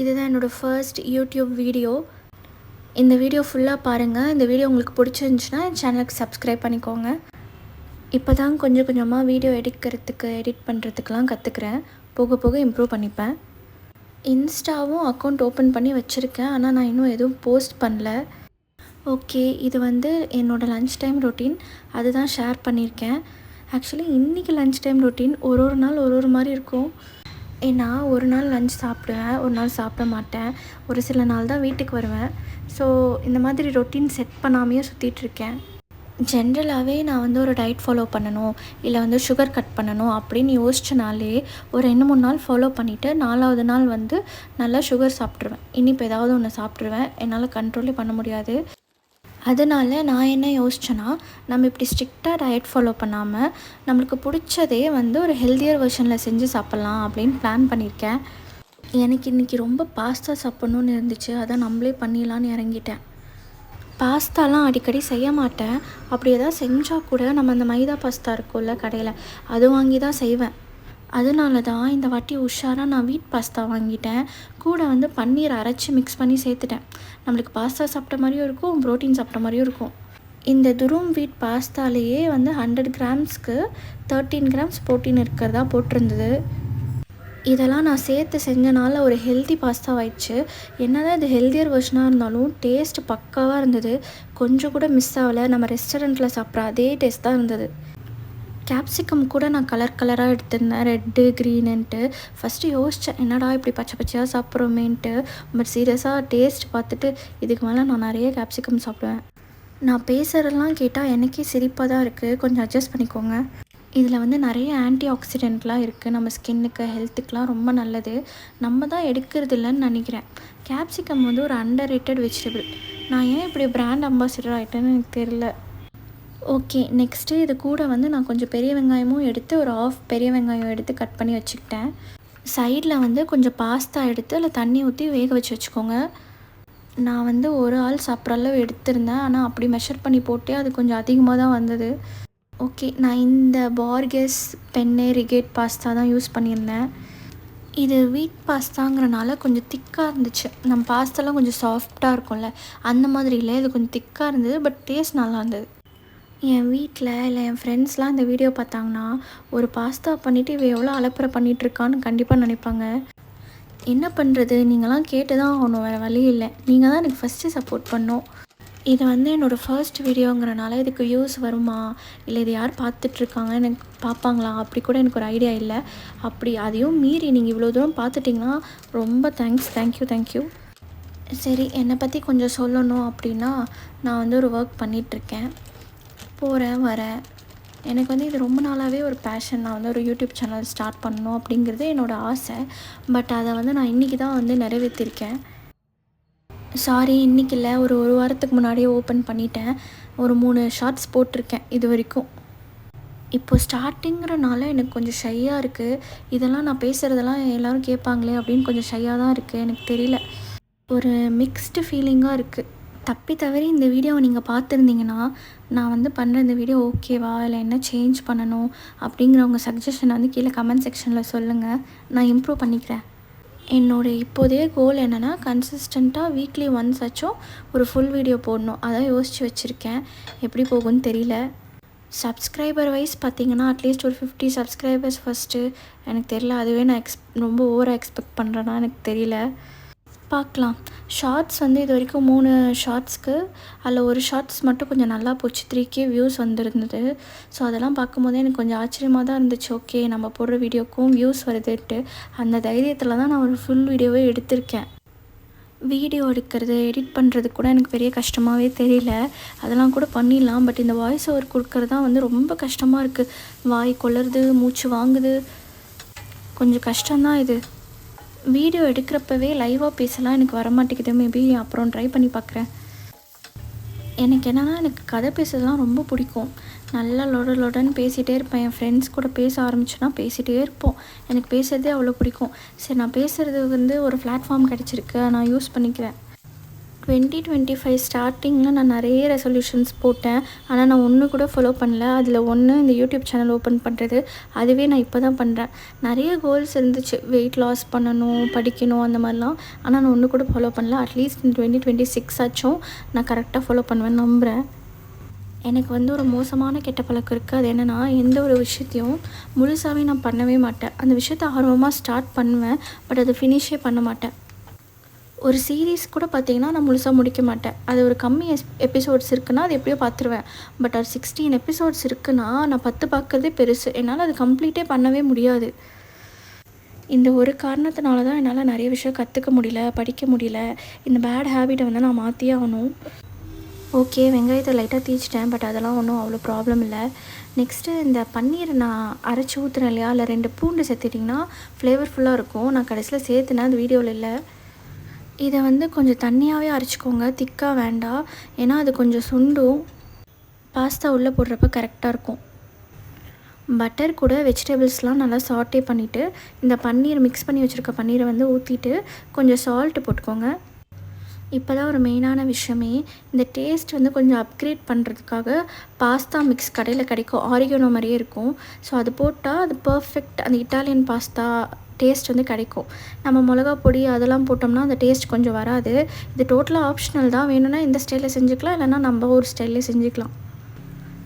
இதுதான் என்னோடய first YouTube video. இந்த வீடியோ ஃபுல்லாக பாருங்கள். இந்த வீடியோ உங்களுக்கு பிடிச்சிருந்துச்சுன்னா என் சேனலுக்கு சப்ஸ்கிரைப் பண்ணிக்கோங்க. இப்போ தான் கொஞ்சம் கொஞ்சமாக வீடியோ எடிட் பண்ணுறதுக்கெலாம் கற்றுக்குறேன். போக போக இம்ப்ரூவ் பண்ணிப்பேன். இன்ஸ்டாவும் அக்கௌண்ட் ஓப்பன் பண்ணி வச்சுருக்கேன். ஆனால் நான் இன்னும் எதுவும் போஸ்ட் பண்ணல. ஓகே, இது என்னோடய லன்ச் டைம் ரொட்டீன். அதுதான் ஷேர் பண்ணியிருக்கேன். ஆக்சுவலி இன்றைக்கி லன்ச் டைம் ரொட்டீன் ஒரு நாள் ஒரு மாதிரி இருக்கும். ஏன்னா ஒரு நாள் லன்ச் சாப்பிடுவேன், ஒரு நாள் சாப்பிட மாட்டேன். ஒரு சில நாள் தான் வீட்டுக்கு வருவேன். ஸோ இந்த மாதிரி ரொட்டீன் செட் பண்ணாமையே சுற்றிட்டுருக்கேன். ஜென்ரலாகவே நான் ஒரு டயட் ஃபாலோ பண்ணணும், இல்லை சுகர் கட் பண்ணணும் அப்படின்னு யோசிச்சனாலே ஒரு 2-3 நாள் ஃபாலோ பண்ணிவிட்டு 4ஆவது நாள் நல்லா சுகர் சாப்பிட்ருவேன். இனிப்பு ஏதாவது ஒன்று சாப்பிட்ருவேன். என்னால் கண்ட்ரோலே பண்ண முடியாது. அதனால் நான் என்ன யோசித்தேன்னா, நம்ம இப்படி ஸ்ட்ரிக்டாக டயட் ஃபாலோ பண்ணாமல் நம்மளுக்கு பிடிச்சதே ஒரு ஹெல்த்தியர் வெர்ஷனில் செஞ்சு சாப்பிட்லாம் அப்படின்னு பிளான் பண்ணியிருக்கேன். எனக்கு இன்றைக்கி ரொம்ப பாஸ்தா சாப்பிட்ணுன்னு இருந்துச்சு. அதான் நம்மளே பண்ணிடலான்னு இறங்கிட்டேன். பாஸ்தாலாம் அடிக்கடி செய்ய மாட்டேன். அப்படி எதாவது செஞ்சால் கூட நம்ம அந்த மைதா பாஸ்தா இருக்கும்ல கடையில், அது வாங்கி தான் செய்வேன். அதனால தான் இந்த வாட்டி உஷாராக நான் வீட் பாஸ்தா வாங்கிட்டேன். கூட பன்னீர் அரைச்சி மிக்ஸ் பண்ணி சேர்த்துட்டேன். நம்மளுக்கு பாஸ்தா சாப்பிட்ட மாதிரியும் இருக்கும், ப்ரோட்டீன் சாப்பிட்ட மாதிரியும் இருக்கும். இந்த துரும் வீட் பாஸ்தாலேயே 100 கிராம்ஸ்க்கு 13 கிராம்ஸ் ப்ரோட்டீன் இருக்கிறதா போட்டிருந்தது. இதெல்லாம் நான் சேர்த்து செஞ்சனால ஒரு ஹெல்த்தி பாஸ்தா ஆயிடுச்சு. என்னதான் இது ஹெல்த்தியர் வெர்ஷனாக இருந்தாலும் டேஸ்ட் பக்காவாக இருந்தது. கொஞ்சம் கூட மிஸ் ஆகலை. நம்ம ரெஸ்டாரண்ட்டில் சாப்பிட்ற அதே டேஸ்ட் தான் இருந்தது. கேப்சிகம் கூட நான் கலராக எடுத்திருந்தேன், ரெட்டு க்ரீனுன்ட்டு. ஃபஸ்ட்டு யோசித்தேன், என்னடா இப்படி பச்சை பச்சையாக சாப்பிட்றோமேன்ட்டு. பட் சீரியஸாக டேஸ்ட் பார்த்துட்டு இதுக்கு மேலே நான் நிறைய கேப்சிகம் சாப்பிடுவேன். நான் பேசுகிறதெல்லாம் கேட்டால் எனக்கே சிரிப்பாக தான் இருக்குது. கொஞ்சம் அட்ஜஸ்ட் பண்ணிக்கோங்க. இதில் நிறைய ஆன்டி ஆக்சிடென்ட்லாம் இருக்குது. நம்ம ஸ்கின்னுக்கு ஹெல்த்துக்கெலாம் ரொம்ப நல்லது. நம்ம தான் எடுக்கிறது இல்லைன்னு நினைக்கிறேன். கேப்சிகம் ஒரு அண்டர் ரேட்டட் வெஜிடபிள். நான் ஏன் இப்படி பிராண்ட் அம்பாசிடர் ஆகிட்டேன்னு எனக்கு தெரியல. ஓகே, நெக்ஸ்ட்டு இது கூட நான் கொஞ்சம் பெரிய வெங்காயமும் எடுத்து ஒரு ஆஃப் பெரிய வெங்காயம் எடுத்து கட் பண்ணி வச்சுக்கிட்டேன். சைடில் கொஞ்சம் பாஸ்தா எடுத்து அதில் தண்ணி ஊற்றி வேக வச்சு வச்சுக்கோங்க. நான் ஒரு ஆள் சாப்பிட்ற அளவு எடுத்திருந்தேன். ஆனால் அப்படி மெஷர் பண்ணி போட்டே அது கொஞ்சம் அதிகமாக தான் வந்தது. ஓகே, நான் இந்த பார்கெஸ் பென்னே ரிகேட் பாஸ்தா தான் யூஸ் பண்ணியிருந்தேன். இது வீட் பாஸ்தாங்கிறனால கொஞ்சம் திக்காக இருந்துச்சு. நம்ம பாஸ்தாலாம் கொஞ்சம் சாஃப்டாக இருக்கும்ல, அந்த மாதிரி இல்லை. இது கொஞ்சம் திக்காக இருந்தது. பட் டேஸ்ட் நல்லா இருந்தது. என் வீட்டில் இல்லை என் ஃப்ரெண்ட்ஸ்லாம் இந்த வீடியோ பார்த்தாங்கன்னா, ஒரு பாஸ்தா பண்ணிவிட்டு இவ எவ்வளோ அலப்பறை பண்ணிகிட்ருக்கான்னு கண்டிப்பாக நினைப்பாங்க. என்ன பண்ணுறது, நீங்களாம் கேட்டு தான் ஆகணும், வேறு வழி இல்லை. நீங்கள் தான் எனக்கு ஃபஸ்ட்டு சப்போர்ட் பண்ணணும். இது என்னோடய ஃபர்ஸ்ட் வீடியோங்கிறனால இதுக்கு வியூஸ் வருமா, இல்லை இது யார் பார்த்துட்ருக்காங்க, எனக்கு பார்ப்பாங்களா, அப்படி கூட எனக்கு ஒரு ஐடியா இல்லை. அப்படி அதையும் மீறி நீங்கள் இவ்வளோ தூரம் பார்த்துட்டிங்கன்னா ரொம்ப தேங்க்யூ. சரி, என்னை பற்றி கொஞ்சம் சொல்லணும் அப்படின்னா, நான் ஒரு ஒர்க் பண்ணிகிட்ருக்கேன், போகிறேன் வரேன். எனக்கு இது ரொம்ப நாளாகவே ஒரு பேஷன். நான் ஒரு யூடியூப் சேனல் ஸ்டார்ட் பண்ணணும் அப்படிங்கிறது என்னோடய ஆசை. பட் அதை நான் இன்றைக்கி தான் நிறைவேற்றிருக்கேன். சாரி, இன்றைக்கி இல்லை, ஒரு வாரத்துக்கு முன்னாடியே ஓப்பன் பண்ணிட்டேன். ஒரு 3 ஷார்ட்ஸ் போட்டிருக்கேன் இது வரைக்கும். இப்போது ஸ்டார்டிங்கிறனால எனக்கு கொஞ்சம் ஷையாக இருக்குது. இதெல்லாம் நான் பேசுகிறதெல்லாம் எல்லோரும் கேட்பாங்களே அப்படின்னு கொஞ்சம் ஷையாக தான் இருக்குது. எனக்கு தெரியல, ஒரு மிக்ஸ்டு ஃபீலிங்காக இருக்குது. தப்பி தவறி இந்த வீடியோவை நீங்கள் பார்த்துருந்தீங்கன்னா, நான் பண்ணுற இந்த வீடியோ ஓகேவா, இல்லை என்ன சேஞ்ச் பண்ணணும் அப்படிங்கிறவங்க சஜஷனை கீழே கமெண்ட் செக்ஷனில் சொல்லுங்கள். நான் இம்ப்ரூவ் பண்ணிக்கிறேன். என்னோடய இப்போதைய கோல் என்னென்னா, கன்சிஸ்டண்ட்டாக வீக்லி ஒன்ஸ் ஆச்சும் ஒரு ஃபுல் வீடியோ போடணும். அதான் யோசித்து வச்சுருக்கேன். எப்படி போகும்னு தெரியல. சப்ஸ்கிரைபர் வைஸ் பார்த்திங்கன்னா அட்லீஸ்ட் ஒரு 50 சப்ஸ்கிரைபர்ஸ் ஃபஸ்ட்டு. எனக்கு தெரியல, அதுவே நான் ரொம்ப ஓவராக எக்ஸ்பெக்ட் பண்ணுறேன்னா எனக்கு தெரியல. பார்க்கலாம். ஷார்ட்ஸ் இது வரைக்கும் 3 ஷார்ட்ஸ்க்கு அதில் ஒரு ஷார்ட்ஸ் மட்டும் கொஞ்சம் நல்லா போச்சு. 3K வியூஸ் வந்திருந்தது. ஸோ அதெல்லாம் பார்க்கும்போதே எனக்கு கொஞ்சம் ஆச்சரியமாக தான் இருந்துச்சு. ஓகே, நம்ம போடுற வீடியோக்கும் வியூஸ் வருதுன்ட்டு அந்த தைரியத்தில் தான் நான் ஒரு ஃபுல் வீடியோவே எடுத்திருக்கேன். வீடியோ எடுக்கிறது, எடிட் பண்ணுறது கூட எனக்கு பெரிய கஷ்டமாகவே தெரியல. அதெல்லாம் கூட பண்ணிடலாம். பட் இந்த வாய்ஸ் ஓவர் கொடுக்கறது தான் ரொம்ப கஷ்டமாக இருக்குது. வாய் கொளருது, மூச்சு வாங்குது, கொஞ்சம் கஷ்டம்தான் இது. வீடியோ எடுக்கிறப்பவே லைவாக பேசலாம் எனக்கு வரமாட்டேங்குது. மேபி அப்புறம் ட்ரை பண்ணி பார்க்குறேன். எனக்கு என்னென்னா, எனக்கு கதை பேசுறதுலாம் ரொம்ப பிடிக்கும். நல்லா லொடன்னு பேசிகிட்டே இருப்பேன். என் ஃப்ரெண்ட்ஸ் கூட பேச ஆரம்பிச்சோன்னா பேசிகிட்டே இருப்போம். எனக்கு பேசுகிறதே அவ்வளோ பிடிக்கும். சரி, நான் பேசுகிறது ஒரு பிளாட்ஃபார்ம் கிடச்சிருக்கு, நான் யூஸ் பண்ணிக்கிறேன். 2025 ஸ்டார்டிங்கில் நான் நிறைய ரெசல்யூஷன்ஸ் போட்டேன். ஆனால் நான் ஒன்று கூட ஃபாலோ பண்ணல. அதில் ஒன்று இந்த யூடியூப் சேனல் ஓப்பன் பண்ணுறது. அதுவே நான் இப்போ தான் பண்ணுறேன். நிறைய கோல்ஸ் இருந்துச்சு, வெயிட் லாஸ் பண்ணணும், படிக்கணும், அந்த மாதிரிலாம். ஆனால் நான் ஒன்று கூட ஃபாலோ பண்ணல. அட்லீஸ்ட் இந்த 2026 ஆச்சும் நான் கரெக்டாக ஃபாலோ பண்ணுவேன்னு நம்புகிறேன். எனக்கு ஒரு மோசமான கெட்ட பழக்கம் இருக்குது. அது என்னென்னா, எந்த ஒரு விஷயத்தையும் முழுசாகவே நான் பண்ணவே மாட்டேன். அந்த விஷயத்தை ஆர்வமாக ஸ்டார்ட் பண்ணுவேன், பட் அதை ஃபினிஷே பண்ண மாட்டேன். ஒரு சீரீஸ் கூட பார்த்திங்கன்னா நான் முழுசாக முடிக்க மாட்டேன். அது ஒரு கம்மி எபிசோட்ஸ் இருக்குன்னா அது எப்படியோ பார்த்துருவேன். பட் அது 16 எபிசோட்ஸ் இருக்குன்னா நான் 10 பார்க்குறதே பெருசு. என்னால் அது கம்ப்ளீட்டே பண்ணவே முடியாது. இந்த ஒரு காரணத்தினால தான் என்னால் நிறைய விஷயம் கற்றுக்க முடியல, படிக்க முடியல. இந்த பேட் ஹேபிட்டை நான் மாற்றியே ஆகணும். ஓகே, வெங்காயத்தை லைட்டாக தீச்சிட்டேன், பட் அதெல்லாம் ஒன்றும் அவ்வளோ ப்ராப்ளம் இல்லை. நெக்ஸ்ட்டு இந்த பன்னீர் நான் அரைச்சி ஊற்றுறேன் இல்லையா, இல்லை 2 பூண்டு சேர்த்துட்டிங்கன்னா ஃப்ளேவர்ஃபுல்லாக இருக்கும். நான் கடைசியில் சேர்த்துனேன், அது வீடியோவில் இல்லை. இதை கொஞ்சம் தண்ணியாகவே அரைச்சிக்கோங்க, திக்காக வேண்டாம். ஏன்னா அது கொஞ்சம் சுண்டும். பாஸ்தா உள்ளே போடுறப்ப கரெக்டாக இருக்கும். பட்டர் கூட வெஜிடபிள்ஸ்லாம் நல்லா சாட்டே பண்ணிவிட்டு இந்த பன்னீர் மிக்ஸ் பண்ணி வச்சுருக்க பன்னீரை ஊற்றிட்டு கொஞ்சம் சால்ட்டு போட்டுக்கோங்க. இப்போ தான் ஒரு மெயினான விஷயமே. இந்த டேஸ்ட் கொஞ்சம் அப்கிரேட் பண்ணுறதுக்காக பாஸ்தா மிக்ஸ் கடையில் கிடைக்கும், ஆரிகனோ மாதிரியே இருக்கும். ஸோ அது போட்டால் அது பர்ஃபெக்ட் அந்த இட்டாலியன் பாஸ்தா டேஸ்ட் கிடைக்கும். நம்ம மிளகா பொடி அதெல்லாம் போட்டோம்னா அந்த டேஸ்ட் கொஞ்சம் வராது. இது டோட்டலாக ஆப்ஷனல் தான். வேணும்னா இந்த ஸ்டைலில் செஞ்சுக்கலாம், இல்லைனா நம்ம ஒரு ஸ்டைல்லே செஞ்சுக்கலாம்.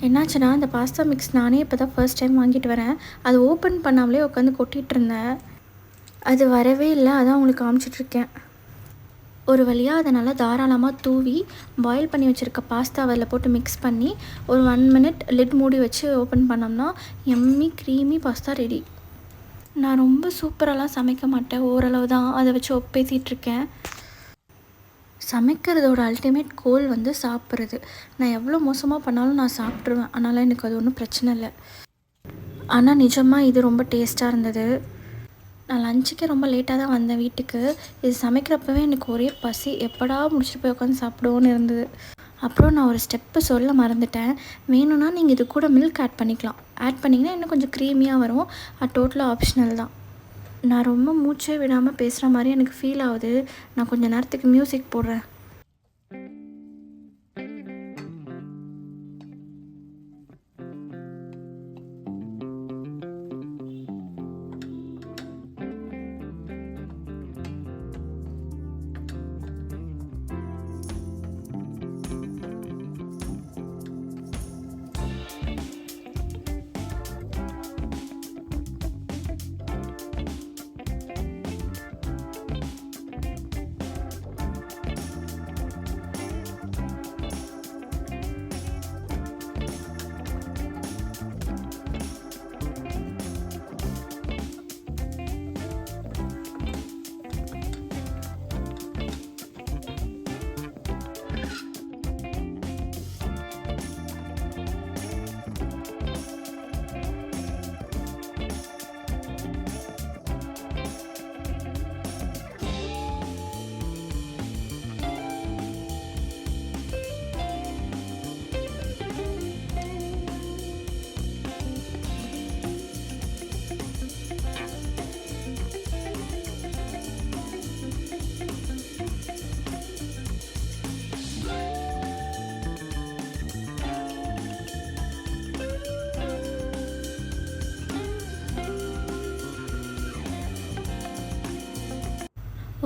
என்னாச்சுன்னா, இந்த பாஸ்தா மிக்ஸ் நானே இப்போ தான் ஃபர்ஸ்ட் டைம் வாங்கிட்டு வரேன். அது ஓப்பன் பண்ணாமலே உட்காந்து கொட்டிகிட்டு இருந்தேன். அது வரவே இல்லை, அதான் உங்களுக்கு காமிச்சிட்ருக்கேன். ஒரு வழியாக அதை நல்லா தாராளமாக தூவி பாயில் பண்ணி வச்சுருக்க பாஸ்தாவை அதில் போட்டு மிக்ஸ் பண்ணி ஒரு 1 மினிட் லிட் மூடி வச்சு ஓப்பன் பண்ணோம்னா எம்மி க்ரீமி பாஸ்தா ரெடி. நான் ரொம்ப சூப்பராலாம் சமைக்க மாட்டேன், ஓரளவு தான். அதை வச்சு ஒப்பேத்திட்ருக்கேன். சமைக்கிறதோட அல்டிமேட் கோல் சாப்பிட்றது. நான் எவ்வளோ மோசமாக பண்ணாலும் நான் சாப்பிட்ருவேன். அதனால் எனக்கு அது ஒன்றும் பிரச்சனை இல்லை. ஆனால் நிஜமாக இது ரொம்ப டேஸ்ட்டாக இருந்தது. நான் லஞ்சுக்கே ரொம்ப லேட்டாக தான் வந்தேன் வீட்டுக்கு. இது சமைக்கிறப்பவே எனக்கு ஒரே பசி, எப்படா முடிச்சுட்டு போய் உட்காந்து சாப்பிடுவோன்னு இருந்தது. அப்புறம் நான் ஒரு ஸ்டெப்பு சொல்ல மறந்துட்டேன். வேணும்னா நீங்கள் இது கூட மில்க் ஆட் பண்ணிக்கலாம். ஆட் பண்ணிங்கன்னா இன்னும் கொஞ்சம் க்ரீமியாக வரும். அது டோட்டலாக ஆப்ஷனல் தான். நான் ரொம்ப மூச்சே விடாமல் பேசுகிற மாதிரி எனக்கு ஃபீல் ஆகுது. நான் கொஞ்சம் நேரத்துக்கு மியூசிக் போடுறேன்.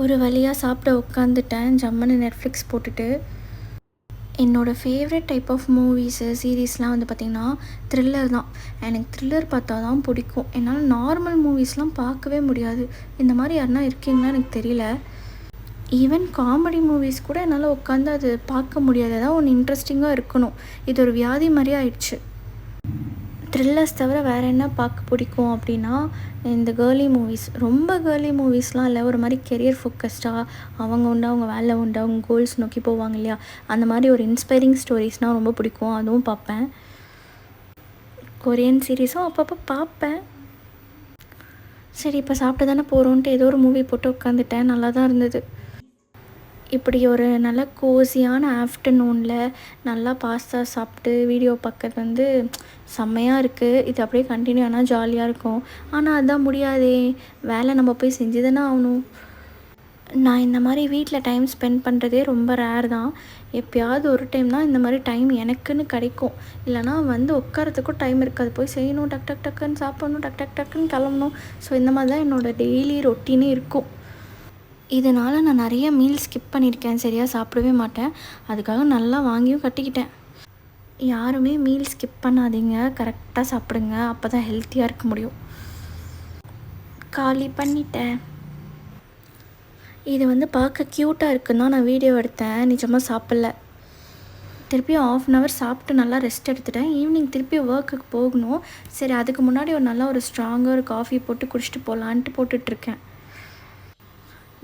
ஒரு வழியாக சாப்பிட உட்காந்துட்டேன், ஜம்முன்னு நெட்ஃப்ளிக்ஸ் போட்டுட்டு. என்னோடய ஃபேவரட் டைப் ஆஃப் மூவிஸு சீரீஸ்லாம் பார்த்திங்கன்னா த்ரில்லர் தான். எனக்கு த்ரில்லர் பார்த்தா தான் பிடிக்கும். என்னால் நார்மல் மூவிஸ்லாம் பார்க்கவே முடியாது. இந்த மாதிரி யாருனா இருக்கீங்களா எனக்கு தெரியல. ஈவன் காமெடி மூவிஸ் கூட என்னால் உட்காந்து அது பார்க்க முடியாது. ஏதாவது ஒன்று இன்ட்ரெஸ்டிங்காக இருக்கணும். இது ஒரு வியாதி மாதிரியே ஆயிடுச்சு. த்ரில்லர்ஸ் தவிர வேறு என்ன பார்க்க பிடிக்கும் அப்படின்னா, இந்த கேர்லி மூவிஸ். ரொம்ப கேர்லி மூவிஸ்லாம் இல்லை, ஒரு மாதிரி கெரியர் ஃபோக்கஸ்டாக அவங்க உண்டு, அவங்க வேலை உண்டு, அவங்க கோல்ஸ் நோக்கி போவாங்க இல்லையா, அந்த மாதிரி ஒரு இன்ஸ்பைரிங் ஸ்டோரிஸ்னால் ரொம்ப பிடிக்கும். அதுவும் பார்ப்பேன். கொரியன் சீரீஸும் அப்பப்போ பார்ப்பேன். சரி, இப்போ சாப்பிட்டு தானே போகிறோன்ட்டு ஏதோ ஒரு மூவி போட்டு உட்காந்துட்டேன். நல்லா தான் இருந்தது. இப்படி ஒரு நல்ல கோஸியான ஆஃப்டர்நூனில் நல்லா பாஸ்தா சாப்பிட்டு வீடியோ பார்க்கறது செம்மையாக இருக்குது. இது அப்படியே கண்டினியூ ஆனால் ஜாலியாக இருக்கும். ஆனால் அதுதான் முடியாதே, வேலை நம்ம போய் செஞ்சு தானே ஆகணும். நான் இந்த மாதிரி வீட்டில் டைம் ஸ்பெண்ட் பண்ணுறதே ரொம்ப ரேர் தான். எப்பயாவது ஒரு டைம் தான் இந்த மாதிரி டைம் எனக்குன்னு கிடைக்கும். இல்லைனா வந்து உட்காரத்துக்கும் டைம் இருக்காது. போய் செய்யணும், டக் டக் டக்குன்னு சாப்பிட்ணும், டக் டக் டக்குன்னு கிளம்பணும். ஸோ இந்த மாதிரி தான் என்னோடய டெய்லி ரொட்டீனே இருக்கும். இதனால் நான் நிறைய மீல் ஸ்கிப் பண்ணியிருக்கேன். சரியாக சாப்பிடவே மாட்டேன். அதுக்காக நல்லா வாங்கியும் கட்டிக்கிட்டேன். யாருமே மீல் ஸ்கிப் பண்ணாதீங்க, கரெக்டாக சாப்பிடுங்க. அப்போ தான் ஹெல்த்தியாக இருக்க முடியும். காலி பண்ணிட்டேன். இது வந்து பார்க்க க்யூட்டாக இருக்குன்னு தான் நான் வீடியோ எடுத்தேன். நிஜமாக சாப்பிட்ல. திருப்பியும் 1/2 hour சாப்பிட்டு நல்லா ரெஸ்ட் எடுத்துட்டேன். ஈவினிங் திருப்பி ஒர்க்குக்கு போகணும். சரி, அதுக்கு முன்னாடி ஒரு ஸ்ட்ராங்காக ஒரு காஃபி போட்டு குடிச்சிட்டு போகலான்ட்டு போட்டுட்ருக்கேன்.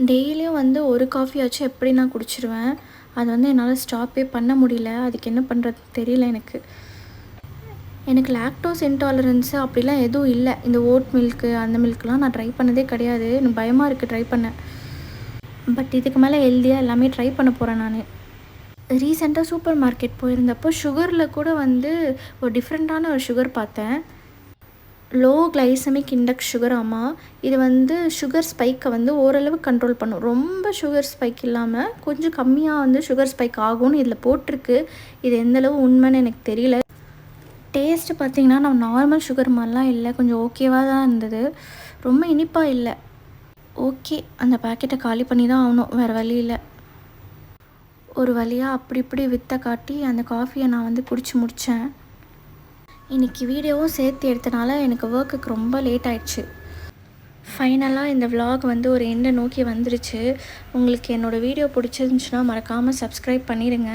டெய்லியும் வந்து ஒரு காஃபியாச்சும் எப்படி நான் குடிச்சிருவேன். அது வந்து என்னால் ஸ்டாப்பே பண்ண முடியல. அதுக்கு என்ன பண்ணுறது தெரியல எனக்கு. எனக்கு லாக்டோஸ் இன்டாலரன்ஸு அப்படிலாம் எதுவும் இல்லை. இந்த ஓட் மில்க்கு அந்த மில்க்லாம் நான் ட்ரை பண்ணதே கிடையாது. எனக்கு பயமாக இருக்குது ட்ரை பண்ண. பட் இதுக்கு மேலே ஹெல்த்தியாக எல்லாமே ட்ரை பண்ண போகிறேன் நான். ரீசெண்டாக சூப்பர் மார்க்கெட் போயிருந்தப்போ சுகரில் கூட வந்து ஒரு டிஃப்ரெண்ட்டான ஒரு சுகர் பார்த்தேன். Low glycemic index sugar. ஆமாம், இது வந்து சுகர் ஸ்பைக்கை வந்து ஓரளவு கண்ட்ரோல் பண்ணும். ரொம்ப சுகர் ஸ்பைக் இல்லாமல் கொஞ்சம் கம்மியாக வந்து சுகர் ஸ்பைக் ஆகும்னு இதில் போட்டிருக்கு. இது எந்தளவு உண்மைன்னு எனக்கு தெரியல. டேஸ்ட்டு பார்த்திங்கன்னா நம்ம நார்மல் சுகர் மாதிரிலாம் இல்லை, கொஞ்சம் ஓகேவாக தான் இருந்தது. ரொம்ப இனிப்பாக இல்லை. ஓகே, அந்த பேக்கெட்டை காலி பண்ணி தான் ஆகணும், வேறு வழி இல்லை. ஒரு வழியாக அப்படி இப்படி விற்ற காட்டி அந்த காஃபியை நான் வந்து குடிச்சு முடித்தேன். இன்றைக்கி வீடியோவும் சேர்த்து எடுத்தனால எனக்கு ஒர்க்குக்கு ரொம்ப லேட் ஆயிடுச்சு. ஃபைனலாக இந்த விலாக் வந்து ஒரு எண்டை நோக்கி வந்துருச்சு. உங்களுக்கு என்னோடய வீடியோ பிடிச்சிருந்துச்சுன்னா மறக்காமல் சப்ஸ்கிரைப் பண்ணிடுங்க.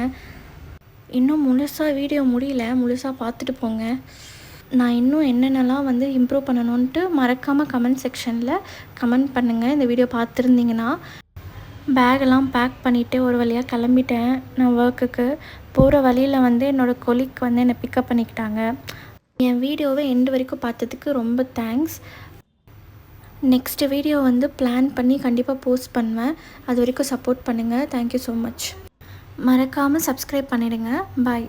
இன்னும் முழுசாக வீடியோ முடியல, முழுசாக பார்த்துட்டு போங்க. நான் இன்னும் என்னென்னலாம் வந்து இம்ப்ரூவ் பண்ணணுன்ட்டு மறக்காமல் கமெண்ட் செக்ஷனில் கமெண்ட் பண்ணுங்கள். இந்த வீடியோ பார்த்துருந்தீங்கன்னா. பேகெல்லாம் பேக் பண்ணிவிட்டு ஒரு வழியாக கிளம்பிட்டேன் நான் ஒர்க்குக்கு. போகிற வழியில் வந்து என்னோடய கொலீக் வந்து என்னை பிக்கப் பண்ணிக்கிட்டாங்க. என் வீடியோவை எண்டு வரைக்கும் பார்த்ததுக்கு ரொம்ப தேங்க்ஸ். நெக்ஸ்ட்டு வீடியோ வந்து பிளான் பண்ணி கண்டிப்பாக போஸ்ட் பண்ணுவேன். அது வரைக்கும் சப்போர்ட் பண்ணுங்கள். Thank you so much. மறக்காமல் சப்ஸ்கிரைப் பண்ணிடுங்க. பாய்.